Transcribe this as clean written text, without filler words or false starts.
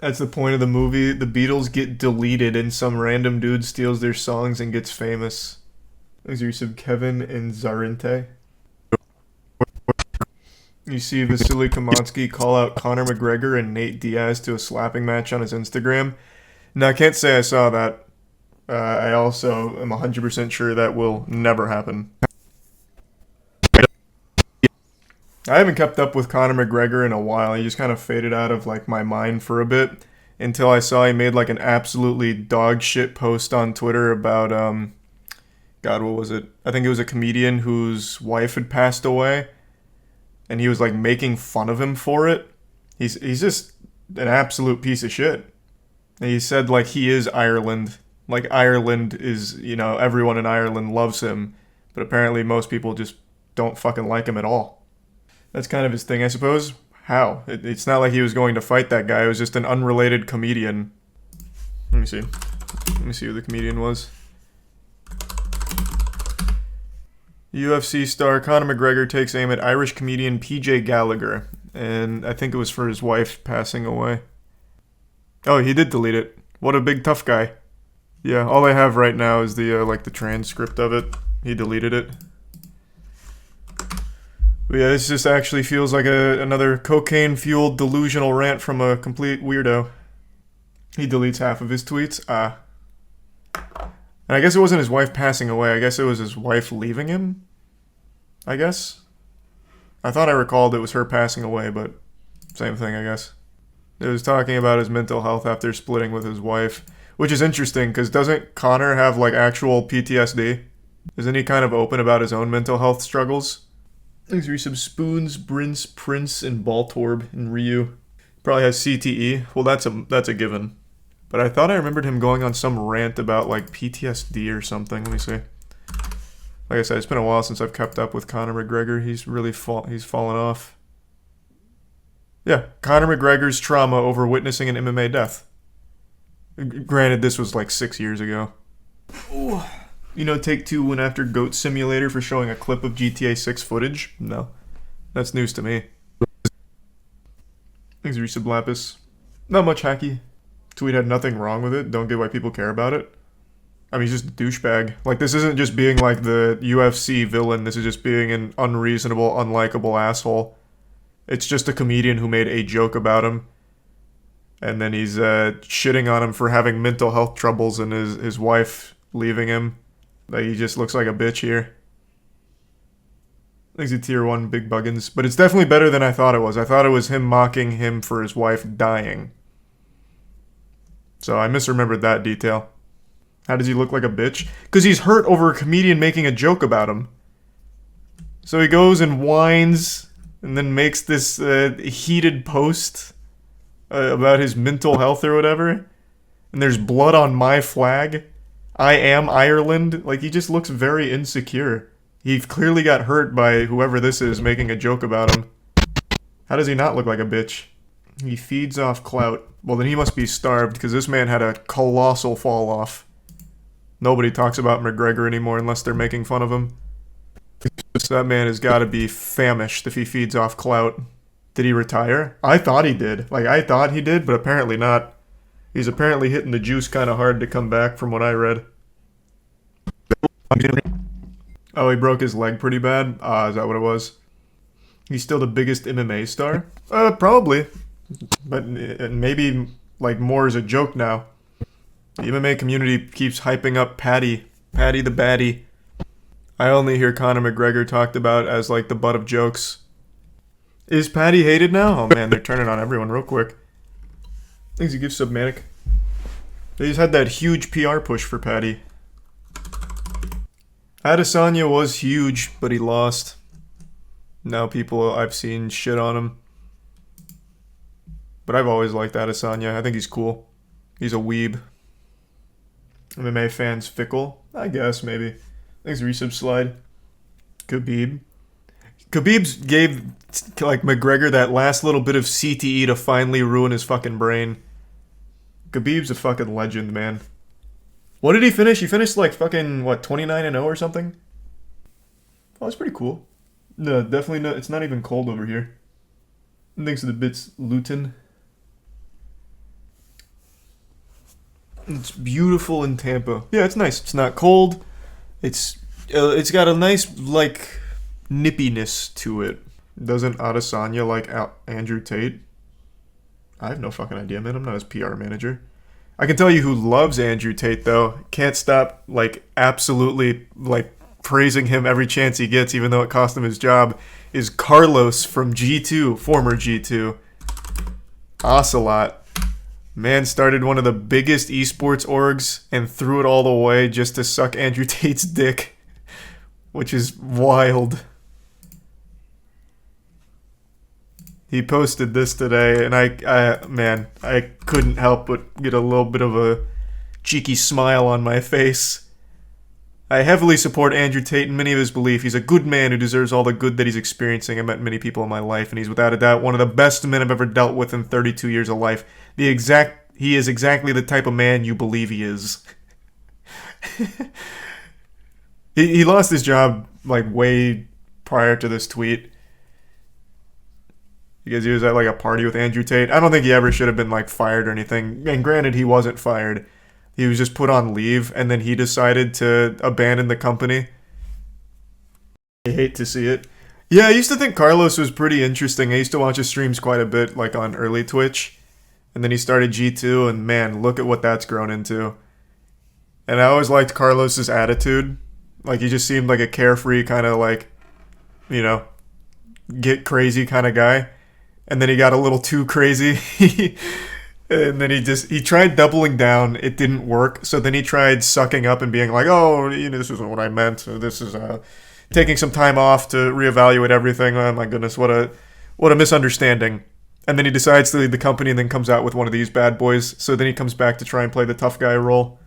That's the point of the movie. The Beatles get deleted and some random dude steals their songs and gets famous. Those are some Kevin and Zarinte. You see Vasily Kamansky call out Conor McGregor and Nate Diaz to a slapping match on his Instagram. Now, I can't say I saw that. I also am 100% sure that will never happen. I haven't kept up with Conor McGregor in a while. He just kind of faded out of like my mind for a bit until I saw he made like an absolutely dog shit post on Twitter about God, what was it? I think it was a comedian whose wife had passed away, and he was like making fun of him for it. He's just an absolute piece of shit. And he said like he is Ireland. Like Ireland is, everyone in Ireland loves him, but apparently most people just don't fucking like him at all. That's kind of his thing, I suppose. How? It's not like he was going to fight that guy. It was just an unrelated comedian. Let me see. Let me see who the comedian was. UFC star Conor McGregor takes aim at Irish comedian PJ Gallagher, and I think it was for his wife passing away. Oh, he did delete it. What a big tough guy. Yeah, all I have right now is the transcript of it. He deleted it. But yeah, this just actually feels like another cocaine-fueled delusional rant from a complete weirdo. He deletes half of his tweets. And I guess it wasn't his wife passing away. I guess it was his wife leaving him. I guess. I thought I recalled it was her passing away, but same thing, I guess. It was talking about his mental health after splitting with his wife, which is interesting because doesn't Connor have like actual PTSD? Isn't he kind of open about his own mental health struggles? These are some Spoons, Brince, Prince, and Baltorb, and Ryu. Probably has CTE. Well, that's a given. But I thought I remembered him going on some rant about like PTSD or something. Let me see. Like I said, it's been a while since I've kept up with Conor McGregor. He's really he's fallen off. Yeah, Conor McGregor's trauma over witnessing an MMA death. Granted, this was like 6 years ago. Ooh. Take-Two went after Goat Simulator for showing a clip of GTA 6 footage? No. That's news to me. Thanks, Resub Lapis. Not much hacky. Tweet had nothing wrong with it. Don't get why people care about it. I mean, he's just a douchebag. Like, this isn't just being like the UFC villain. This is just being an unreasonable, unlikable asshole. It's just a comedian who made a joke about him. And then he's shitting on him for having mental health troubles and his wife leaving him. Like, he just looks like a bitch here. I think he's a tier 1 big buggins. But it's definitely better than I thought it was. I thought it was him mocking him for his wife dying. So I misremembered that detail. How does he look like a bitch? Because he's hurt over a comedian making a joke about him. So he goes and whines and then makes this heated post about his mental health or whatever. And there's blood on my flag. I am Ireland. Like, he just looks very insecure. He clearly got hurt by whoever this is making a joke about him. How does he not look like a bitch? He feeds off clout. Well, then he must be starved, because this man had a colossal fall off. Nobody talks about McGregor anymore unless they're making fun of him. So that man has got to be famished if he feeds off clout. Did he retire? I thought he did. Like, I thought he did, but apparently not. He's apparently hitting the juice kind of hard to come back from what I read. Oh, he broke his leg pretty bad? Is that what it was? He's still the biggest MMA star? Probably. But maybe, like, more as a joke now. The MMA community keeps hyping up Paddy the baddie. I only hear Conor McGregor talked about as, like, the butt of jokes. Is Paddy hated now? Oh, man, they're turning on everyone real quick. Thanks, you give Submanic. They just had that huge PR push for Paddy. Adesanya was huge, but he lost. Now people I've seen shit on him. But I've always liked Adesanya. I think he's cool. He's a weeb. MMA fans fickle? I guess, maybe. Thanks, resub slide. Khabib. Khabib's gave, like, McGregor that last little bit of CTE to finally ruin his fucking brain. Khabib's a fucking legend, man. What did he finish? He finished, like, fucking, 29-0 or something? Oh, that's pretty cool. No, definitely not. It's not even cold over here. Thanks to the bits, Luton. It's beautiful in Tampa. Yeah, it's nice. It's not cold. It's got a nice like nippiness to it. Doesn't Adesanya like Andrew Tate? I have no fucking idea, man. I'm not his PR manager. I can tell you who loves Andrew Tate though. Can't stop like absolutely like praising him every chance he gets, even though it cost him his job. Is Carlos from G2, former G2. Ocelot. Man started one of the biggest esports orgs and threw it all away just to suck Andrew Tate's dick, which is wild. He posted this today, and I couldn't help but get a little bit of a cheeky smile on my face. I heavily support Andrew Tate in many of his beliefs. He's a good man who deserves all the good that he's experiencing. I met many people in my life, and he's without a doubt one of the best men I've ever dealt with in 32 years of life. He is exactly the type of man you believe he is. he lost his job like way prior to this tweet because he was at like a party with Andrew Tate. I don't think he ever should have been like fired or anything. And granted, he wasn't fired. He was just put on leave, and then he decided to abandon the company. I hate to see it. Yeah, I used to think Carlos was pretty interesting. I used to watch his streams quite a bit, like on early Twitch. And then he started G2, and man, look at what that's grown into. And I always liked Carlos's attitude. Like, he just seemed like a carefree kind of like, you know, get crazy kind of guy. And then he got a little too crazy. And then he tried doubling down. It didn't work. So then he tried sucking up and being like, oh, this isn't what I meant. This is taking some time off to reevaluate everything. Oh my goodness, what a misunderstanding. And then he decides to leave the company and then comes out with one of these bad boys. So then he comes back to try and play the tough guy role.